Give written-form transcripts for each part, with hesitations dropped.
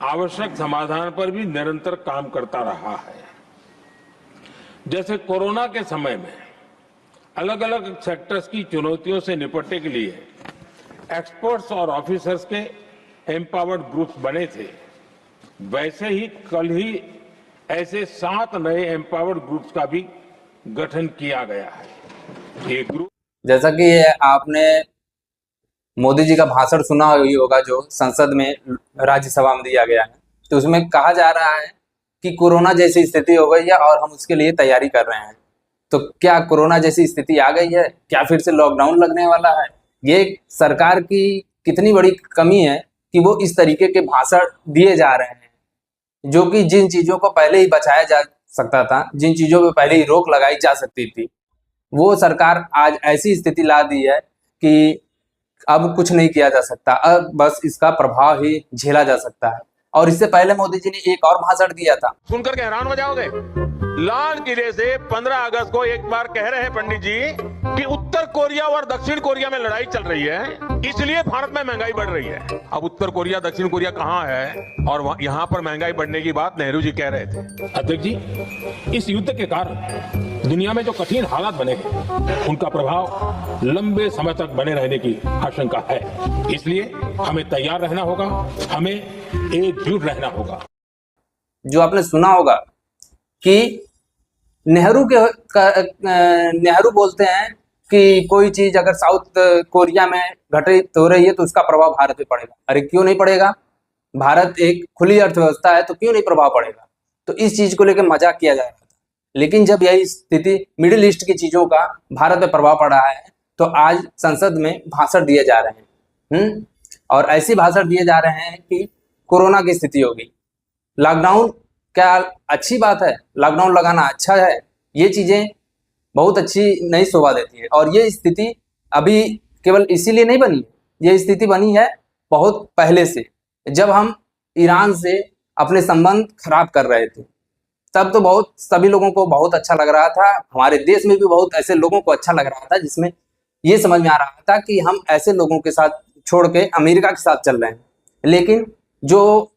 आवश्यक समाधान पर भी निरंतर काम करता रहा है। जैसे कोरोना के समय में अलग अलग सेक्टर्स की चुनौतियों से निपटने के लिए एक्सपर्ट्स और ऑफिसर्स के एम्पावर्ड ग्रुप्स बने थे, वैसे ही कल ही ऐसे 7 नए एम्पावर्ड ग्रुप्स का भी गठन किया गया है। ये ग्रुप, जैसा कि आपने मोदी जी का भाषण सुना ही होगा जो संसद में राज्यसभा में दिया गया है, तो उसमें कहा जा रहा है कि कोरोना जैसी स्थिति हो गई है और हम उसके लिए तैयारी कर रहे हैं। तो क्या कोरोना जैसी स्थिति आ गई है? क्या फिर से लॉकडाउन लगने वाला है? ये सरकार की कितनी बड़ी कमी है कि वो इस तरीके के भाषण दिए जा रहे हैं, जो कि जिन चीजों को पहले ही बचाया जा सकता था, जिन चीजों पे पहले ही रोक लगाई जा सकती थी, वो सरकार आज ऐसी स्थिति ला दी है कि अब कुछ नहीं किया जा सकता, अब बस इसका प्रभाव ही झेला जा सकता है। और इससे पहले मोदी जी ने एक और भाषण दिया था, सुनकर के हैरान हो जाओगे। लाल किले से 15 अगस्त को एक बार कह रहे हैं पंडित जी कि उत्तर कोरिया और दक्षिण कोरिया में लड़ाई चल रही है, इसलिए भारत में महंगाई बढ़ रही है। अब उत्तर कोरिया दक्षिण कोरिया कहां है और यहाँ पर महंगाई बढ़ने की बात नेहरू जी कह रहे थे। अध्यक्ष जी, इस युद्ध के कारण दुनिया में जो कठिन हालात बने हैं, उनका प्रभाव लंबे समय तक बने रहने की आशंका है। इसलिए हमें तैयार रहना होगा, हमें एकजुट रहना होगा। जो आपने सुना होगा कि नेहरू बोलते हैं कि कोई चीज अगर साउथ कोरिया में घटित हो रही है तो उसका प्रभाव भारत पे पड़ेगा। अरे क्यों नहीं पड़ेगा? भारत एक खुली अर्थव्यवस्था है, तो क्यों नहीं प्रभाव पड़ेगा? तो इस चीज को लेकर मजाक किया जा रहा था, लेकिन जब यही स्थिति मिडिल ईस्ट की चीजों का भारत पे प्रभाव पड़ रहा है, तो आज संसद में भाषण दिए जा रहे हैं। और ऐसी भाषण दिए जा रहे हैं कि कोरोना की स्थिति होगी, लॉकडाउन क्या अच्छी बात है? लॉकडाउन लगाना अच्छा है? ये चीजें बहुत अच्छी नहीं शोभा देती है। और ये स्थिति अभी केवल इसीलिए नहीं बनी, ये स्थिति बनी है बहुत पहले से। जब हम ईरान से अपने संबंध खराब कर रहे थे, तब तो बहुत सभी लोगों को बहुत अच्छा लग रहा था, हमारे देश में भी बहुत ऐसे लोगों को अच्छा लग रहा था जिसमें ये समझ में आ रहा था कि हम ऐसे लोगों के साथ छोड़ के अमेरिका के साथ चल रहे हैं। लेकिन जो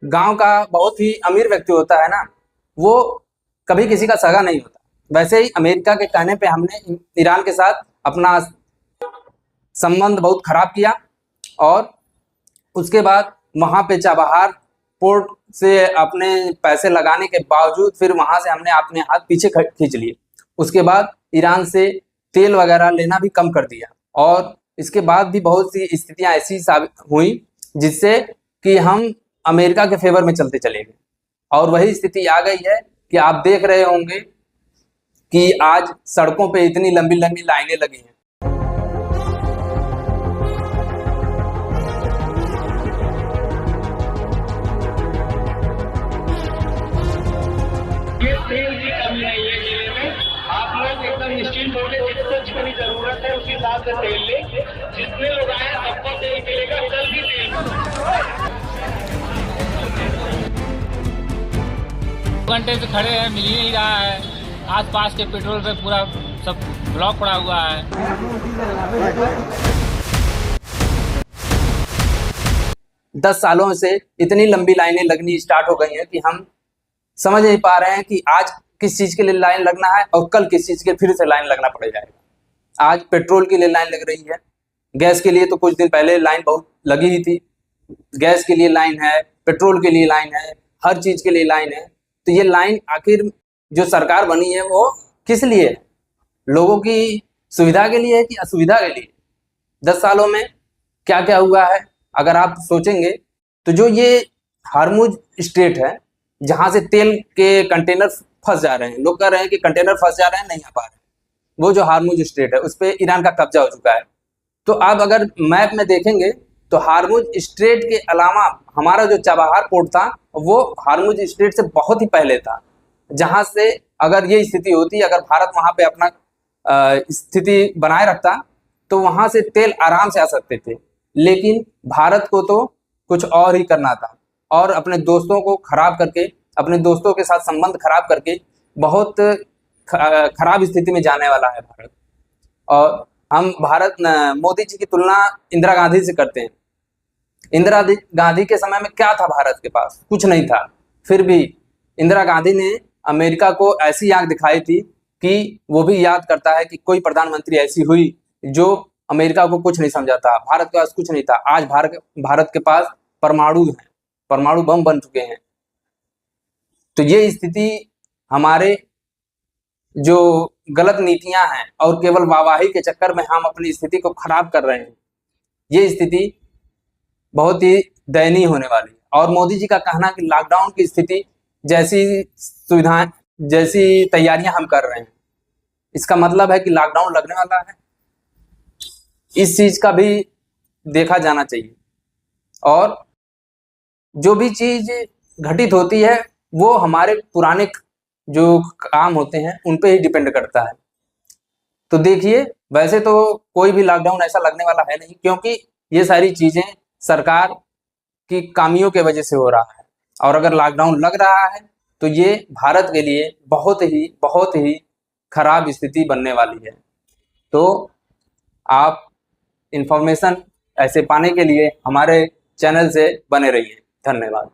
गांव का बहुत ही अमीर व्यक्ति होता है ना, वो कभी किसी का सगा नहीं होता। वैसे ही अमेरिका के कहने पे हमने ईरान के साथ अपना संबंध बहुत खराब किया, और उसके बाद वहां पे चाबहार पोर्ट से अपने पैसे लगाने के बावजूद फिर वहां से हमने अपने हाथ पीछे खींच लिए। उसके बाद ईरान से तेल वगैरह लेना भी कम कर दिया, और इसके बाद भी बहुत सी स्थितियां ऐसी साबित हुई जिससे कि हम अमेरिका के फेवर में चलते चले गए। और वही स्थिति आ गई है कि आप देख रहे होंगे कि आज सड़कों पे इतनी लंबी लंबी लाइनें लगी हैं। ये तेल की कमी नहीं है जिले में, आप लोग एकदम निश्चिंत होकर जितने की जरूरत है उसी हिसाब से तेल ले। जितने लोग आए सबको तेल मिलेगा, जल्दी तेल। घंटे से खड़े हैं, मिल ही नहीं रहा है। आसपास के पेट्रोल पे पूरा सब ब्लॉक पड़ा हुआ है। 10 सालों से इतनी लंबी लाइनें लगनी स्टार्ट हो गई हैं कि हम समझ नहीं पा रहे हैं कि आज किस चीज के लिए लाइन लगना है और कल किस चीज के फिर से लाइन लगना पड़ जाएगा। आज पेट्रोल के लिए लाइन लग रही है, गैस के लिए तो कुछ दिन पहले लाइन बहुत लगी ही थी। गैस के लिए लाइन है, पेट्रोल के लिए लाइन है, हर चीज के लिए लाइन है। तो ये लाइन आखिर जो सरकार बनी है वो किस लिए है? लोगों की सुविधा के लिए है कि असुविधा के लिए? 10 सालों में क्या क्या हुआ है अगर आप सोचेंगे तो जो ये हार्मुज स्ट्रेट है जहां से तेल के कंटेनर फंस जा रहे हैं, लोग कह रहे हैं कि कंटेनर फंस जा रहे हैं, नहीं आ पा रहे, वो जो हार्मुज स्ट्रेट है उस पर ईरान का कब्जा हो चुका है। तो आप अगर मैप में देखेंगे तो हार्मुज स्ट्रेट के अलावा हमारा जो चाबहार पोर्ट था वो हार्मुज स्ट्रेट से बहुत ही पहले था, जहां से अगर ये स्थिति होती, अगर भारत वहां पे अपना स्थिति बनाए रखता तो वहां से तेल आराम से आ सकते थे। लेकिन भारत को तो कुछ और ही करना था, और अपने दोस्तों को खराब करके, अपने दोस्तों के साथ संबंध खराब करके बहुत खराब स्थिति में जाने वाला है भारत। और हम मोदी जी की तुलना इंदिरा गांधी से करते हैं इंदिरा गांधी के समय में क्या था भारत के पास? कुछ नहीं था। फिर भी इंदिरा गांधी ने अमेरिका को ऐसी आंख दिखाई थी कि वो भी याद करता है कि कोई प्रधानमंत्री ऐसी हुई जो अमेरिका को कुछ नहीं समझा था। भारत के पास कुछ नहीं था। आज भारत के पास परमाणु है, परमाणु बम बन चुके हैं। तो ये स्थिति हमारे जो गलत नीतियां हैं और केवल वाहवाही के चक्कर में हम अपनी स्थिति को खराब कर रहे हैं, ये स्थिति बहुत ही दयनीय होने वाली है। और मोदी जी का कहना कि लॉकडाउन की स्थिति जैसी सुविधाएं, जैसी तैयारियां हम कर रहे हैं, इसका मतलब है कि लॉकडाउन लगने वाला है। इस चीज का भी देखा जाना चाहिए। और जो भी चीज घटित होती है वो हमारे पुराने जो काम होते हैं उन पे ही डिपेंड करता है। तो देखिए, वैसे तो कोई भी लॉकडाउन ऐसा लगने वाला है नहीं, क्योंकि ये सारी चीजें सरकार की खामियों के वजह से हो रहा है। और अगर लॉकडाउन लग रहा है तो ये भारत के लिए बहुत ही खराब स्थिति बनने वाली है। तो आप इंफॉर्मेशन ऐसे पाने के लिए हमारे चैनल से बने रहिए। धन्यवाद।